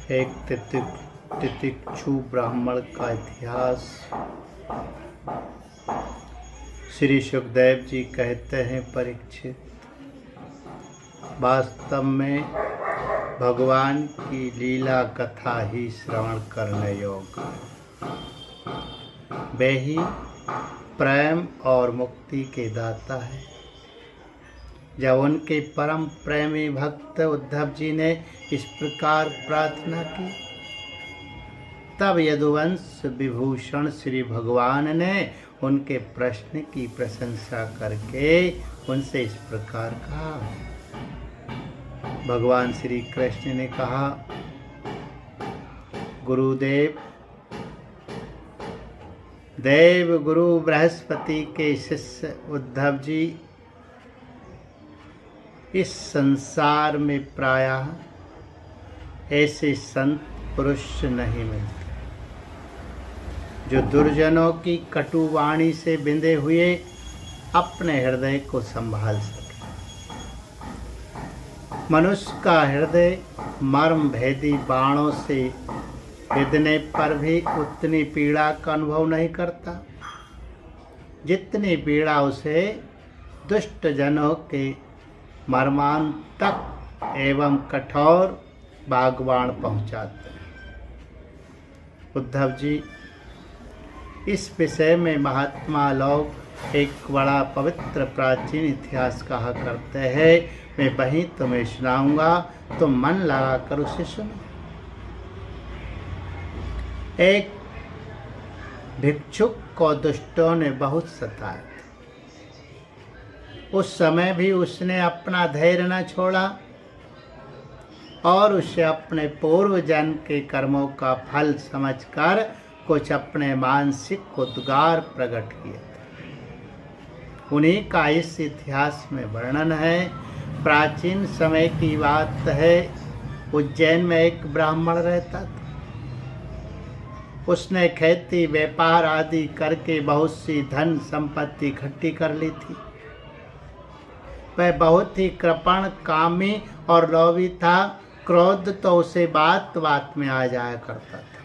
एक तितिक्षु ब्राह्मण का इतिहास। श्री सुखदेव जी कहते हैं, परीक्षित, वास्तव में भगवान की लीला कथा ही श्रवण करने योग्य है। वे ही प्रेम और मुक्ति के दाता है। जब उनके परम प्रेमी भक्त उद्धव जी ने इस प्रकार प्रार्थना की, तब यदुवंश विभूषण श्री भगवान ने उनके प्रश्न की प्रशंसा करके उनसे इस प्रकार कहा। भगवान श्री कृष्ण ने कहा, गुरुदेव, देव गुरु बृहस्पति के शिष्य उद्धव जी इस संसार में प्रायः ऐसे संत पुरुष नहीं मिलते जो दुर्जनों की कटु वाणी से बिंधे हुए अपने हृदय को संभाल सके। मनुष्य का हृदय मर्म भेदी बाणों से बिंधने पर भी उतनी पीड़ा का अनुभव नहीं करता जितनी पीड़ा उसे दुष्ट जनों के मर्मांतक एवं कठोर बागबान पहुंचाते हैं। उद्धव जी इस विषय में महात्मा लोग एक बड़ा पवित्र प्राचीन इतिहास कहा करते हैं। मैं वहीं तुम्हें सुनाऊंगा, तुम मन लगाकर उसे सुनो। एक भिक्षुक को दुष्टों ने बहुत सताया। उस समय भी उसने अपना धैर्य न छोड़ा और उसे अपने पूर्व जन्म के कर्मों का फल समझकर कुछ अपने मानसिक उद्गार प्रकट किए। उन्हीं का इस इतिहास में वर्णन है। प्राचीन समय की बात है। उज्जैन में एक ब्राह्मण रहता था। उसने खेती व्यापार आदि करके बहुत सी धन संपत्ति इकट्ठी कर ली थी। वह बहुत ही कृपण, कामी और लोभी था। क्रोध तो उसे बात बात में आ जाया करता था।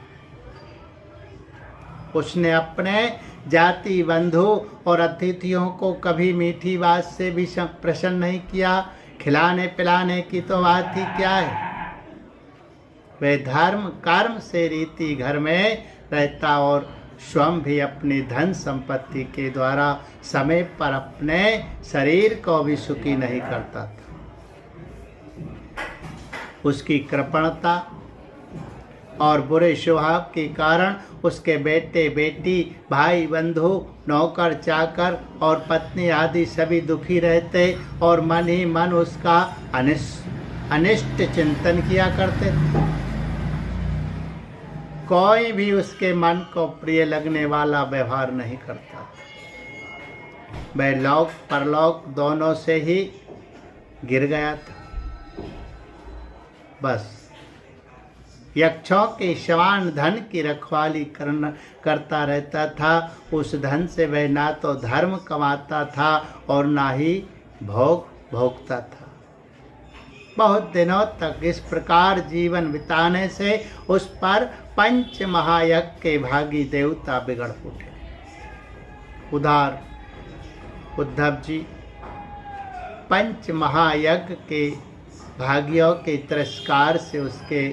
उसने अपने जाति बंधु और अतिथियों को कभी मीठी बात से भी प्रसन्न नहीं किया। खिलाने पिलाने की तो बात ही क्या है। वह धर्म कर्म से रीति घर में रहता और स्वयं भी अपनी धन संपत्ति के द्वारा समय पर अपने शरीर को भी सुखी नहीं करता था। उसकी कृपणता और बुरे स्वभाव के कारण उसके बेटे बेटी, भाई बंधु, नौकर चाकर और पत्नी आदि सभी दुखी रहते और मन ही मन उसका अनिष्ट चिंतन किया करते थे। कोई भी उसके मन को प्रिय लगने वाला व्यवहार नहीं करता था। वह लोक परलोक दोनों से ही गिर गया था। बस यक्षों के समान धन की रखवाली करता रहता था। उस धन से वह ना तो धर्म कमाता था और ना ही भोग भोगता था। बहुत दिनों तक इस प्रकार जीवन बिताने से उस पर पंच महायज्ञ के भागी देवता बिगड़ उठे। उदार उद्धव जी पंच महायज्ञ के भागियों के तिरस्कार से उसके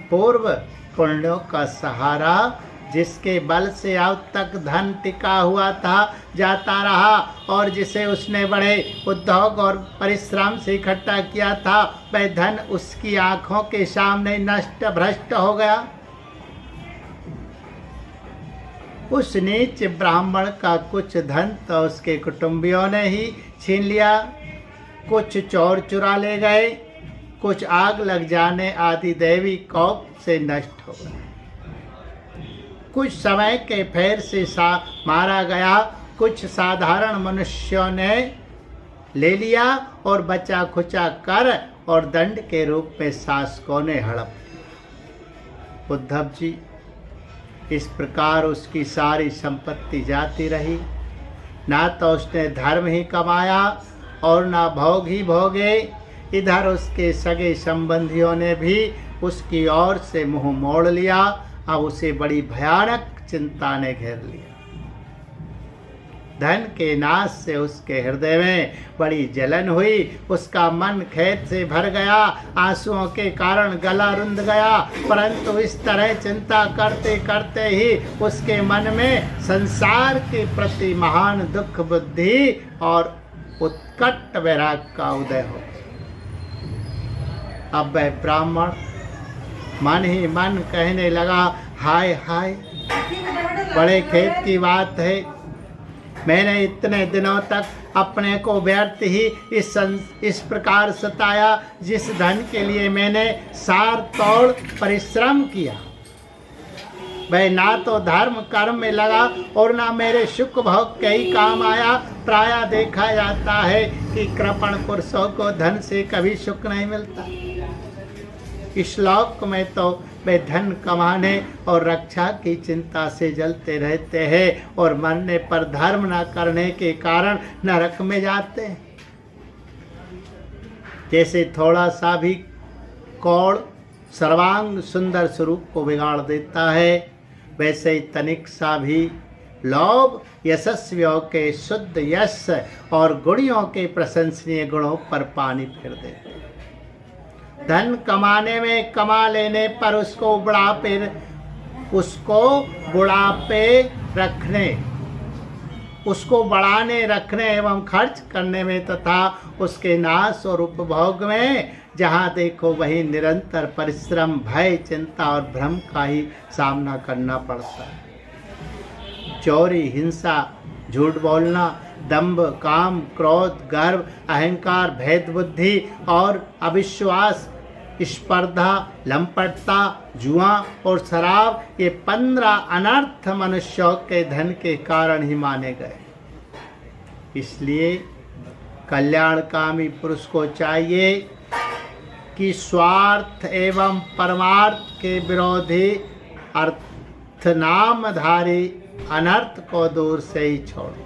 पूर्व पुण्यों का सहारा, जिसके बल से अब तक धन टिका हुआ था, जाता रहा और जिसे उसने बड़े उद्योग और परिश्रम से इकट्ठा किया था, वह धन उसकी आंखों के सामने नष्ट भ्रष्ट हो गया। उस नीच ब्राह्मण का कुछ धन तो उसके कुटुंबियों ने ही छीन लिया, कुछ चोर चुरा ले गए, कुछ आग लग जाने आदि दैवी कोप से नष्ट हो गए। कुछ समय के फेर से मारा गया, कुछ साधारण मनुष्यों ने ले लिया और बचा खुचा कर और दंड के रूप में शासकों ने हड़प लिया। उद्धव जी इस प्रकार उसकी सारी संपत्ति जाती रही। ना तो उसने धर्म ही कमाया और ना भोग ही भोगे। इधर उसके सगे संबंधियों ने भी उसकी ओर से मुंह मोड़ लिया। अब उसे बड़ी भयानक चिंता ने घेर लिया। धन के नाश से उसके हृदय में बड़ी जलन हुई। उसका मन खेद से भर गया, आंसुओं के कारण गला रुंध गया। परंतु इस तरह चिंता करते करते ही उसके मन में संसार के प्रति महान दुख बुद्धि और उत्कट वैराग का उदय हो। अब वह ब्राह्मण मन ही मन कहने लगा, हाय हाय, बड़े खेद की बात है, मैंने इतने दिनों तक अपने को व्यर्थ ही इस प्रकार सताया, जिस धन के लिए मैंने सार तोड़ परिश्रम किया। वह ना तो धर्म कर्म में लगा और ना मेरे सुख भोग के ही काम आया। प्रायः देखा जाता है कि कृपण पुरुषों को धन से कभी सुख नहीं मिलता। इस श्लोक में तो वे धन कमाने और रक्षा की चिंता से जलते रहते हैं और मरने पर धर्म न करने के कारण नरक में जाते हैं। जैसे थोड़ा सा भी कौड़ सर्वांग सुंदर स्वरूप को बिगाड़ देता है, वैसे ही तनिक सा भी लोभ यशस्वियों के शुद्ध यश और गुणियों के प्रशंसनीय गुणों पर पानी फेर देते हैं। धन कमाने में कमा लेने पर उसको बढ़ाने रखने एवं खर्च करने में तथा उसके नाश और उपभोग में जहाँ देखो वही निरंतर परिश्रम, भय, चिंता और भ्रम का ही सामना करना पड़ता है। चोरी, हिंसा, झूठ बोलना, दंभ, काम, क्रोध, गर्व, अहंकार, भेद बुद्धि और अविश्वास, स्पर्धा, लंपटता, जुआ और शराब, ये 15 अनर्थ मनुष्यों के धन के कारण ही माने गए। इसलिए कल्याणकामी पुरुष को चाहिए कि स्वार्थ एवं परमार्थ के विरोधी अर्थ नामधारी अनर्थ को दूर से ही छोड़ो।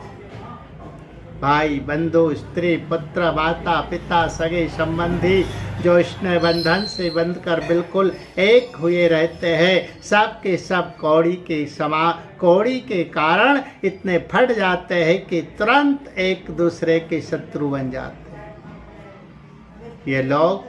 भाई, बंधु, स्त्री, पुत्र, माता, पिता, सगे संबंधी जो स्नेह बंधन से बंधकर बिल्कुल एक हुए रहते हैं, सब के सब कौड़ी के कारण इतने फट जाते हैं कि तुरंत एक दूसरे के शत्रु बन जाते हैं। ये लोग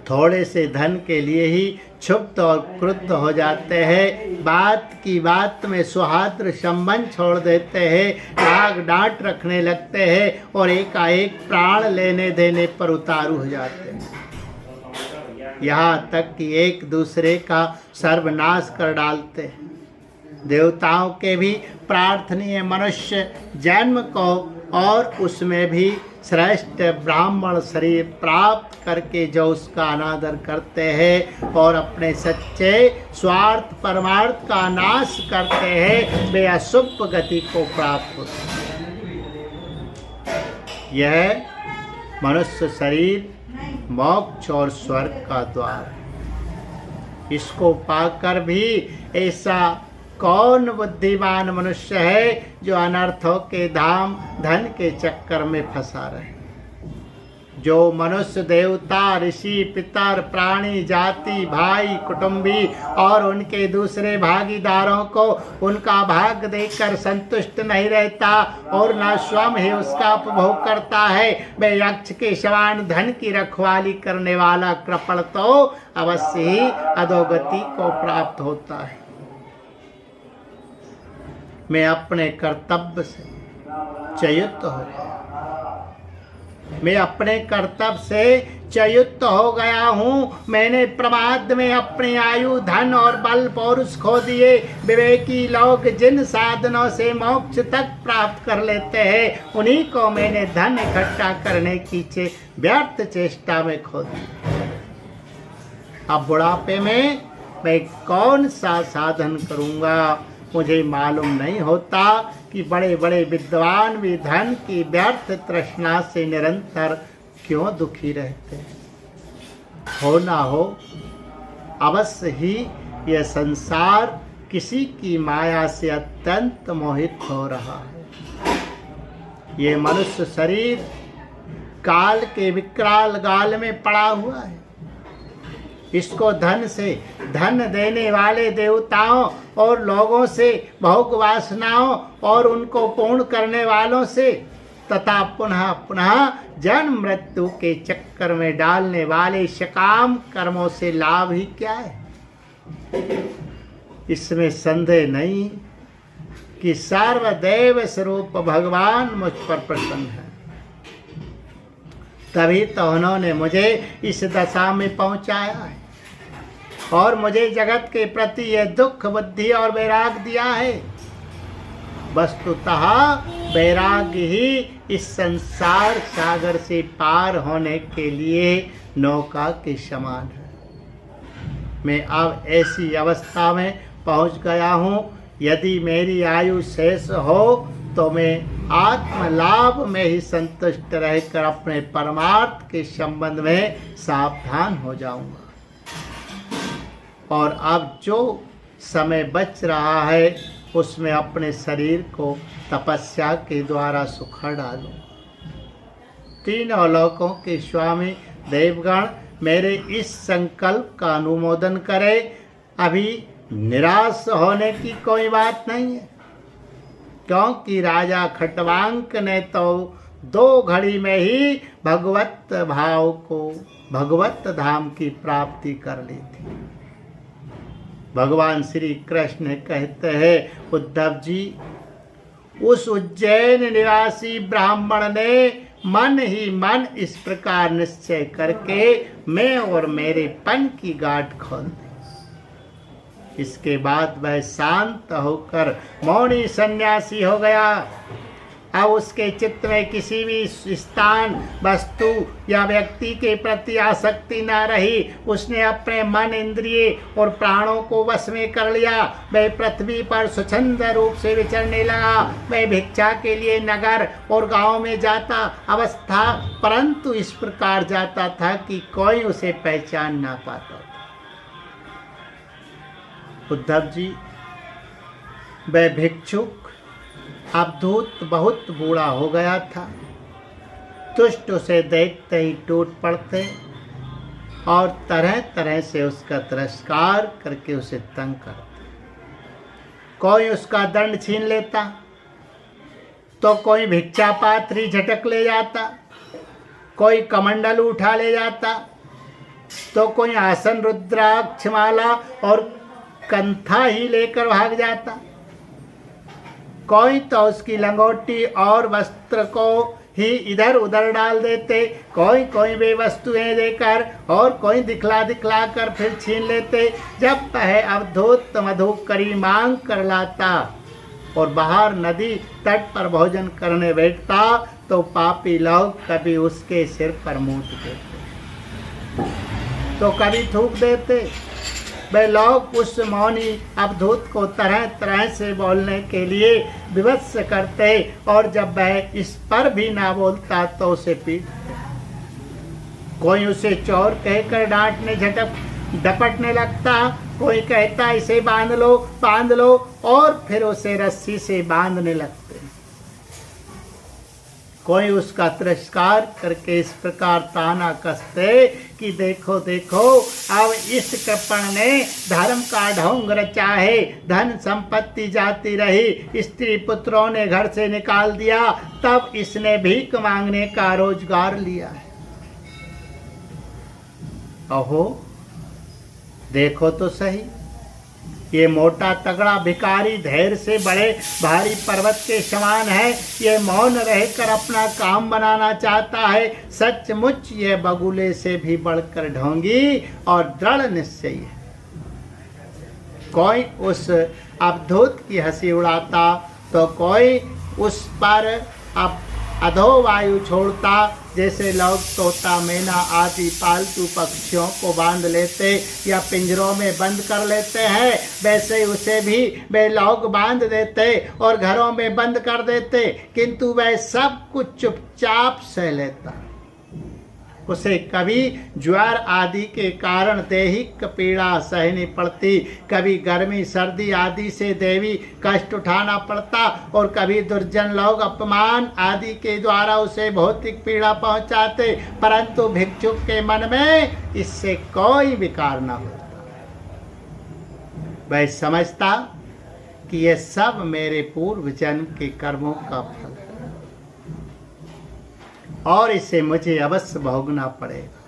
थोड़े से धन के लिए ही क्षुब्ध और क्रुद्ध हो जाते हैं। बात की बात में सौहार्द संबंध छोड़ देते हैं, लाग डांट रखने लगते हैं और एकाएक प्राण लेने देने पर उतारू हो जाते हैं। यहाँ तक कि एक दूसरे का सर्वनाश कर डालते हैं। देवताओं के भी प्रार्थनीय मनुष्य जन्म को और उसमें भी श्रेष्ठ ब्राह्मण शरीर प्राप्त करके जो उसका अनादर करते हैं और अपने सच्चे स्वार्थ परमार्थ का नाश करते हैं, वे अशुभ गति को प्राप्त होते हैं। यह मनुष्य शरीर मोक्ष और स्वर्ग का द्वार है। इसको पाकर भी ऐसा कौन बुद्धिमान मनुष्य है जो अनर्थों के धाम धन के चक्कर में फंसा रहे। जो मनुष्य देवता, ऋषि, पितर, प्राणी, जाति, भाई, कुटुंबी और उनके दूसरे भागीदारों को उनका भाग देकर संतुष्ट नहीं रहता और न स्वयं ही उसका उपभोग करता है, वे यक्ष के समान धन की रखवाली करने वाला कृपण तो अवश्य ही अधोगति को प्राप्त होता है। मैं अपने कर्तव्य से च्युत हो गया हूँ। मैंने प्रमाद में अपने आयु, धन और बल पौरुष खो दिए। विवेकी लोग जिन साधनों से मोक्ष तक प्राप्त कर लेते हैं, उन्हीं को मैंने धन इकट्ठा करने की व्यर्थ चेष्टा में खो दिया। अब बुढ़ापे में मैं कौन सा साधन करूँगा? मुझे मालूम नहीं होता कि बड़े बड़े विद्वान भी धन की व्यर्थ तृष्णा से निरंतर क्यों दुखी रहते हैं। हो ना हो, अवश्य ही यह संसार किसी की माया से अत्यंत मोहित हो रहा है। ये मनुष्य शरीर काल के विकराल गाल में पड़ा हुआ है। इसको धन से, धन देने वाले देवताओं और लोगों से, भोग वासनाओं और उनको पूर्ण करने वालों से तथा पुनः पुनः जन्म मृत्यु के चक्कर में डालने वाले सकाम कर्मों से लाभ ही क्या है? इसमें संदेह नहीं कि सर्वदेव स्वरूप भगवान मुझ पर प्रसन्न है। तभी तो उन्होंने मुझे इस दशा में पहुंचाया है और मुझे जगत के प्रति यह दुख बुद्धि और वैराग दिया है। वस्तुतः वैराग्य ही इस संसार सागर से पार होने के लिए नौका के समान है। मैं अब ऐसी अवस्था में पहुंच गया हूँ, यदि मेरी आयु शेष हो तो मैं आत्मलाभ में ही संतुष्ट रहकर अपने परमार्थ के संबंध में सावधान हो जाऊंगा। और अब जो समय बच रहा है उसमें अपने शरीर को तपस्या के द्वारा सुखा डालूं। तीनों लोकों के स्वामी देवगण मेरे इस संकल्प का अनुमोदन करे। अभी निराश होने की कोई बात नहीं है, क्योंकि राजा खट्वांक ने तो 2 घड़ी में ही भगवत भाव को, भगवत धाम की प्राप्ति कर ली थी। भगवान श्री कृष्ण कहते हैं, उद्धव जी, उस उज्जैन निवासी ब्राह्मण ने मन ही मन इस प्रकार निश्चय करके मैं और मेरे पन की गांठ खोल दी। इसके बाद वह शांत होकर मौनी सन्यासी हो गया। अब उसके चित्त में किसी भी स्थान, वस्तु या व्यक्ति के प्रति आसक्ति न रही। उसने अपने मन, इंद्रिय और प्राणों को वश में कर लिया। वह पृथ्वी पर स्वच्छंद रूप से विचरने लगा। वह भिक्षा के लिए नगर और गांव में जाता अवस्था, परंतु इस प्रकार जाता था कि कोई उसे पहचान ना पाता। उद्धव जी, वह भिक्षुक अवधूत बहुत बूढ़ा हो गया था। दुष्ट उसे देखते ही टूट पड़ते और तरह तरह से उसका तिरस्कार करके उसे तंग करते। कोई उसका दंड छीन लेता तो कोई भिक्षा पात्री झटक ले जाता, कोई कमंडल उठा ले जाता तो कोई आसन, रुद्राक्ष माला और कंथा ही लेकर भाग जाता। कोई तो उसकी लंगोटी और वस्त्र को ही इधर उधर डाल देते, कोई वे वस्तुएं देकर और कोई दिखला दिखला कर फिर छीन लेते। जब वह अवधूत मधुकरी मांग कर लाता और बाहर नदी तट पर भोजन करने बैठता तो पापी लोग कभी उसके सिर पर मूत देते तो कभी थूक देते। वे लोग उस मौनी अवधूत को तरह तरह से बोलने के लिए विवश करते और जब वह इस पर भी ना बोलता तो उसे पीटते। कोई उसे चोर कहकर डांटने डपटने लगता, कोई कहता इसे बांध लो और फिर उसे रस्सी से बांधने लगते। कोई उसका तिरस्कार करके इस प्रकार ताना कसते कि देखो देखो, अब इस कृपण ने धर्म का ढोंग रचा है। धन संपत्ति जाती रही, स्त्री पुत्रों ने घर से निकाल दिया, तब इसने भीख मांगने का रोजगार लिया है। अहो देखो तो सही, ये मोटा तगड़ा भिखारी धैर्य से बड़े भारी पर्वत के समान है। ये मौन रहकर अपना काम बनाना चाहता है। सचमुच ये बगुले से भी बढ़कर ढोंगी और दृढ़ निश्चयी है। कोई उस अवधूत की हंसी उड़ाता तो कोई उस पर अधो वायु छोड़ता। जैसे लोग तोता, मैना आदि पालतू पक्षियों को बांध लेते या पिंजरों में बंद कर लेते हैं, वैसे ही उसे भी वे लोग बांध देते और घरों में बंद कर देते, किंतु वह सब कुछ चुपचाप सह लेता। उसे कभी ज्वर आदि के कारण दैहिक पीड़ा सहनी पड़ती, कभी गर्मी सर्दी आदि से दैवी कष्ट उठाना पड़ता और कभी दुर्जन लोग अपमान आदि के द्वारा उसे भौतिक पीड़ा पहुंचाते, परंतु भिक्षुक के मन में इससे कोई विकार न होता। वह समझता कि यह सब मेरे पूर्व जन्म के कर्मों का फल है और इसे मुझे अवश्य भोगना पड़ेगा।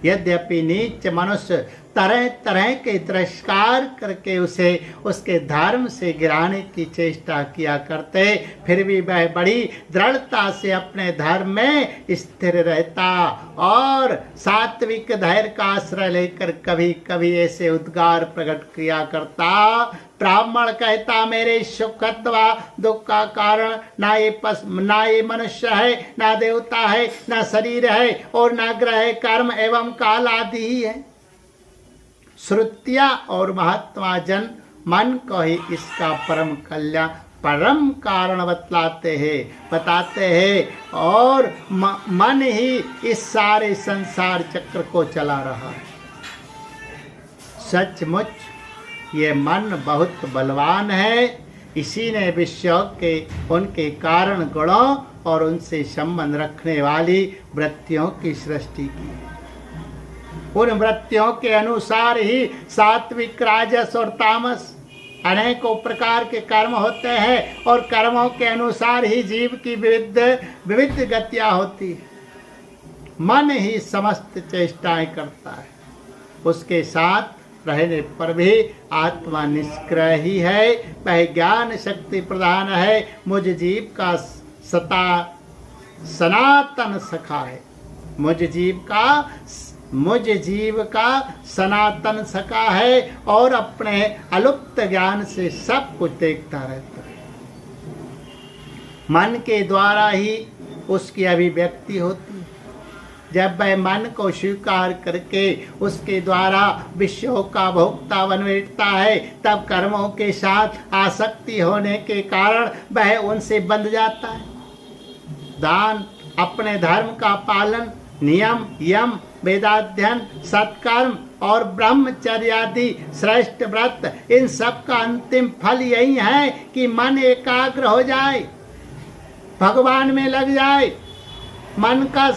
यद्यपि नीच मनुष्य तरह तरह के तिरस्कार करके उसे उसके धर्म से गिराने की चेष्टा किया करते, फिर भी वह बड़ी दृढ़ता से अपने धर्म में स्थिर रहता और सात्विक धैर्य का आश्रय लेकर कभी कभी ऐसे उद्गार प्रकट किया करता। ब्राह्मण कहता, मेरे सुख अथवा दुख का कारण ना ये मनुष्य है, ना देवता है, ना शरीर है और ना ग्रह कर्म एवं काल आदि ही है। श्रुतियाँ और महात्मा जन मन को ही इसका परम कारण बताते हैं और मन ही इस सारे संसार चक्र को चला रहा है। सचमुच ये मन बहुत बलवान है, इसी ने विश्व के उनके कारण गुणों और उनसे संबंध रखने वाली वृत्तियों की सृष्टि की। उन वृत्तियों के अनुसार ही सात्विक राजस और तामस अनेकों प्रकार के कर्म होते हैं और कर्मों के अनुसार ही जीव की विविध गतियां होती है। मन ही समस्त चेष्टाएं करता है, उसके साथ रहने पर भी आत्मा निष्क्रिय ही है। वह ज्ञान शक्ति प्रधान है, मुझ जीव का सनातन सखा है। मुझ जीव का सनातन सखा है और अपने अलुप्त ज्ञान से सब कुछ देखता रहता है। मन के द्वारा ही उसकी अभिव्यक्ति होती है। जब वह मन को स्वीकार करके उसके द्वारा विषयों का भोक्ता बन बैठता है, तब कर्मों के साथ आसक्ति होने के कारण वह उनसे बंध जाता है। दान, अपने धर्म का पालन, नियम यम, वेदाध्ययन, सत्कर्म और ब्रह्मचर्य आदि श्रेष्ठ व्रत, इन सब का अंतिम फल यही है कि मन एकाग्र हो जाए, भगवान में लग जाए। मन का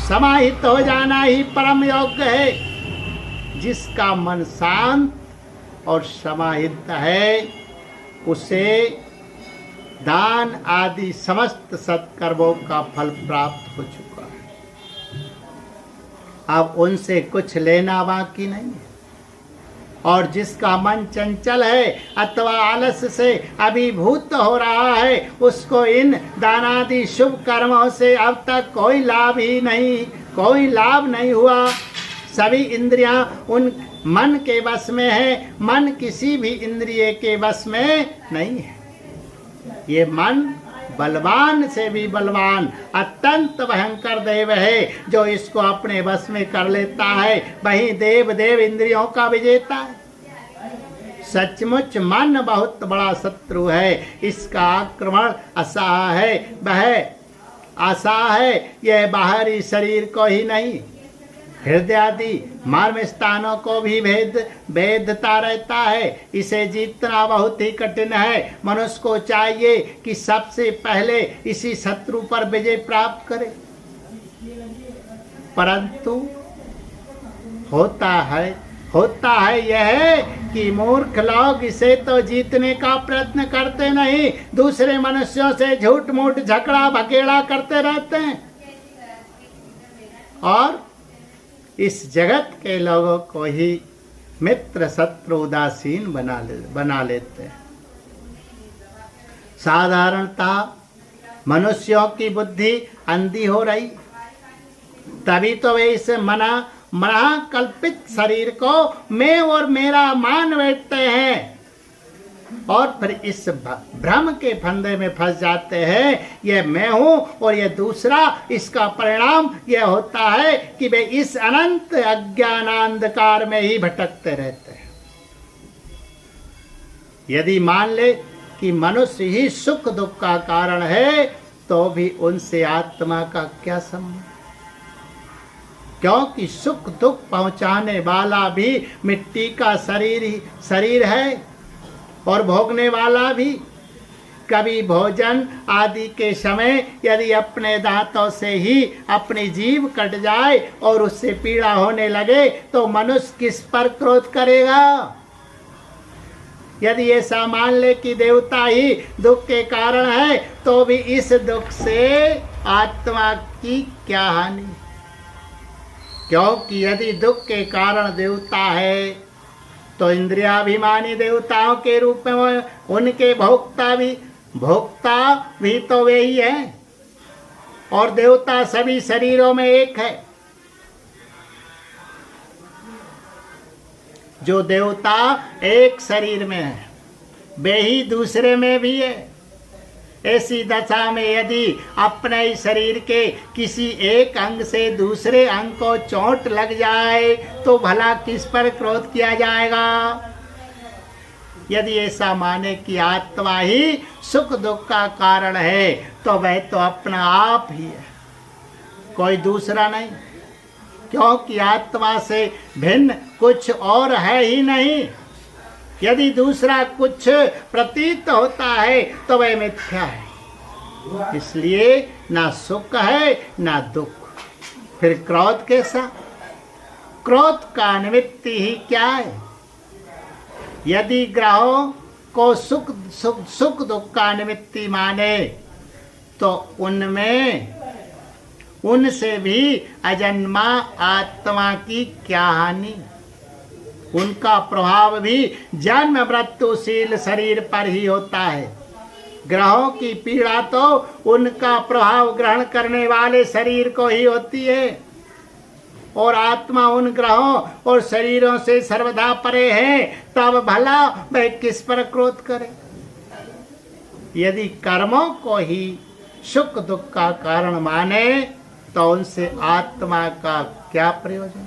समाहित हो जाना ही परम योग्य है। जिसका मन शांत और समाहित है उसे दान आदि समस्त सत्कर्मों का फल प्राप्त हो चुका है। अब उनसे कुछ लेना बाकी नहीं है। और जिसका मन चंचल है अथवा आलस्य से अभिभूत हो रहा है, उसको इन दानादि शुभ कर्मों से अब तक कोई लाभ नहीं हुआ। सभी इंद्रियां उन मन के वश में है, मन किसी भी इंद्रिय के वश में नहीं है। ये मन बलवान से भी बलवान अत्यंत भयंकर देव है। जो इसको अपने वश में कर लेता है वही देव इंद्रियों का विजेता है। सचमुच मन बहुत बड़ा शत्रु है, इसका आक्रमण असह्य है। वह असह्य है, यह बाहरी शरीर को ही नहीं, हृदय आदि मर्म स्थानों को भी भेदता रहता है। इसे जीतना बहुत ही कठिन है। मनुष्य को चाहिए कि सबसे पहले इसी शत्रु पर विजय प्राप्त करे, परंतु होता है यह कि मूर्ख लोग इसे तो जीतने का प्रयत्न करते नहीं, दूसरे मनुष्यों से झूठ मूठ झगड़ा भगेड़ा करते रहते हैं और इस जगत के लोगों को ही मित्र शत्रु उदासीन बना लेते हैं। साधारणतः मनुष्यों की बुद्धि अंधी हो रही, तभी तो वे इस मना कल्पित शरीर को मैं और मेरा मान बैठते हैं और फिर इस भ्रम के फंदे में फंस जाते हैं। यह मैं हूं और यह दूसरा। इसका परिणाम यह होता है कि वे इस अनंत अज्ञानांधकार में ही भटकते रहते हैं। यदि मान ले कि मनुष्य ही सुख दुख का कारण है, तो भी उनसे आत्मा का क्या संबंध? क्योंकि सुख दुख पहुंचाने वाला भी मिट्टी का शरीर है और भोगने वाला भी। कभी भोजन आदि के समय यदि अपने दांतों से ही अपनी जीभ कट जाए और उससे पीड़ा होने लगे तो मनुष्य किस पर क्रोध करेगा? यदि ऐसा मान ले कि देवता ही दुख के कारण है तो भी इस दुख से आत्मा की क्या हानि? क्योंकि यदि दुख के कारण देवता है तो इंद्रियाभिमानी देवताओं के रूप में उनके भोक्ता भी तो वे ही है। और देवता सभी शरीरों में एक है। जो देवता एक शरीर में है वे ही दूसरे में भी है। ऐसी दशा में यदि अपने शरीर के किसी एक अंग से दूसरे अंग को चोट लग जाए तो भला किस पर क्रोध किया जाएगा? यदि ऐसा माने कि आत्मा ही सुख दुख का कारण है तो वह तो अपना आप ही है, कोई दूसरा नहीं। क्योंकि आत्मा से भिन्न कुछ और है ही नहीं। यदि दूसरा कुछ प्रतीत होता है तो वह मिथ्या है। इसलिए ना सुख है ना दुख। फिर क्रोध कैसा? क्रोध का निमित्त ही क्या है? यदि ग्रहों को सुख दुख का निमित्त माने तो उनसे भी अजन्मा आत्मा की क्या हानि? उनका प्रभाव भी जन्म मृत्युशील शरीर पर ही होता है। ग्रहों की पीड़ा तो उनका प्रभाव ग्रहण करने वाले शरीर को ही होती है और आत्मा उन ग्रहों और शरीरों से सर्वदा परे है। तब भला वह किस पर क्रोध करे? यदि कर्मों को ही सुख दुख का कारण माने तो उनसे आत्मा का क्या प्रयोजन?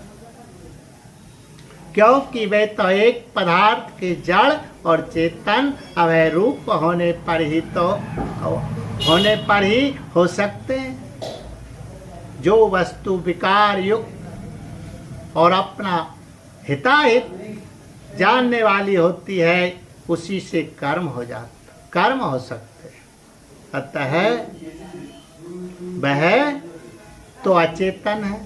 क्योंकि वे तो एक पदार्थ के जड़ और चेतन अवय रूप होने पर ही हो सकते हैं। जो वस्तु विकार युक्त और अपना हिताहित जानने वाली होती है उसी से कर्म हो सकते हैं। अतः वह तो अचेतन है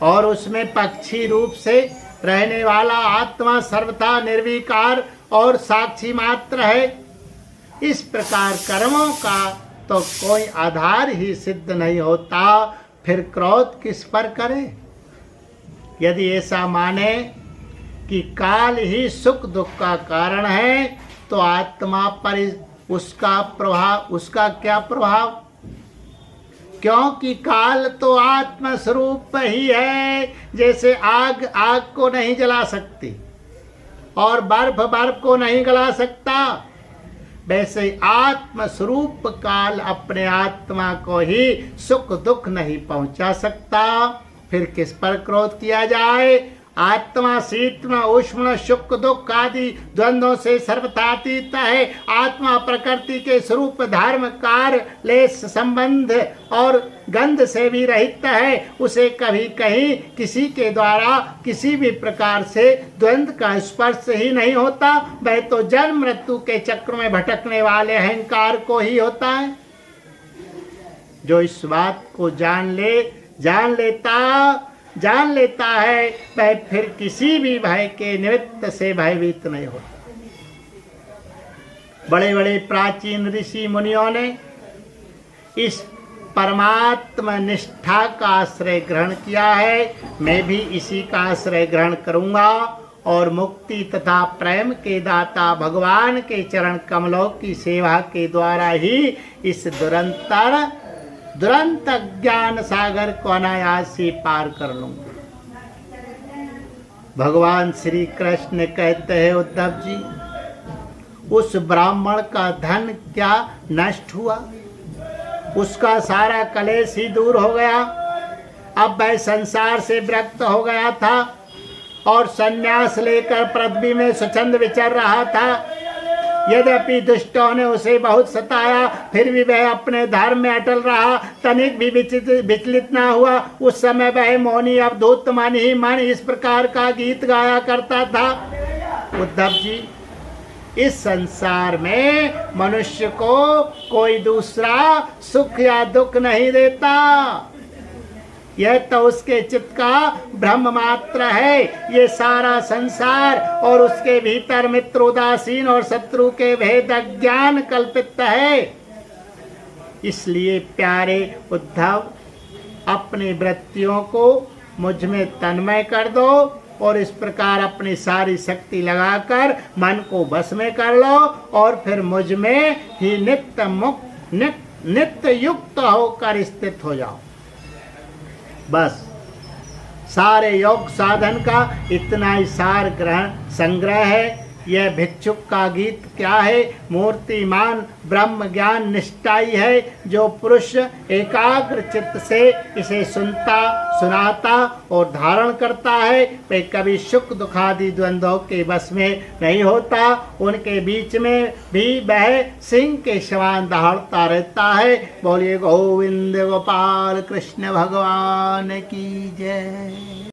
और उसमें पक्षी रूप से रहने वाला आत्मा सर्वथा निर्विकार और साक्षी मात्र है। इस प्रकार कर्मों का तो कोई आधार ही सिद्ध नहीं होता, फिर क्रोध किस पर करे? यदि ऐसा माने कि काल ही सुख दुख का कारण है तो आत्मा पर उसका क्या प्रभाव? क्योंकि काल तो आत्म स्वरूप ही है। जैसे आग को नहीं जला सकती और बर्फ को नहीं गला सकता, वैसे आत्म स्वरूप काल अपने आत्मा को ही सुख दुख नहीं पहुंचा सकता। फिर किस पर क्रोध किया जाए? आत्मा शीतल उष्ण सुख दुख आदि द्वंद्वों से सर्वथातीत है। आत्मा प्रकृति के स्वरूप धर्म कार्य लेश संबंध और गंध से भी रहित है। उसे कभी कहीं किसी के द्वारा किसी भी प्रकार से द्वंद्व का स्पर्श ही नहीं होता। वह तो जन्म मृत्यु के चक्र में भटकने वाले अहंकार को ही होता है। जो इस बात को जान लेता है वह फिर किसी भी भय के निमित्त से भयभीत नहीं होता। बड़े बड़े प्राचीन ऋषि मुनियों ने इस परमात्मा निष्ठा का आश्रय ग्रहण किया है। मैं भी इसी का आश्रय ग्रहण करूंगा और मुक्ति तथा प्रेम के दाता भगवान के चरण कमलों की सेवा के द्वारा ही इस दुरंत ज्ञान सागर को अनायास ही पार कर लूंगा। भगवान श्री कृष्ण कहते हैं, उद्धव जी, उस ब्राह्मण का धन क्या नष्ट हुआ? उसका सारा कलेश ही दूर हो गया। अब वह संसार से विरक्त हो गया था और संन्यास लेकर पृथ्वी में स्वच्छंद विचर रहा था। यद्यपि दुष्टों ने उसे बहुत सताया, फिर भी वह अपने धर्म में अटल रहा, तनिक भी विचलित न हुआ। उस समय वह मौनी अवधूत मन ही मन इस प्रकार का गीत गाया करता था। उद्धव जी, इस संसार में मनुष्य को कोई दूसरा सुख या दुख नहीं देता, यह तो उसके चित्त का भ्रम मात्र है। ये सारा संसार और उसके भीतर मित्र उदासीन और शत्रु के भेद ज्ञान कल्पित है। इसलिए प्यारे उद्धव, अपनी वृत्तियों को मुझ में तन्मय कर दो और इस प्रकार अपनी सारी शक्ति लगाकर मन को बस में कर लो और फिर मुझ में ही नित्य युक्त होकर स्थित हो जाओ। बस सारे योग साधन का इतना ही सार संग्रह है। यह भिक्षुक का गीत क्या है? मूर्तिमान ब्रह्म ज्ञान निष्ठाई है। जो पुरुष एकाग्र चित्त से इसे सुनता, सुनाता और धारण करता है, वे कभी सुख दुखादि द्वंद्वों के बस में नहीं होता। उनके बीच में भी वह सिंह के समान दहाड़ता रहता है। बोलिए गोविंद गोपाल कृष्ण भगवान की जय।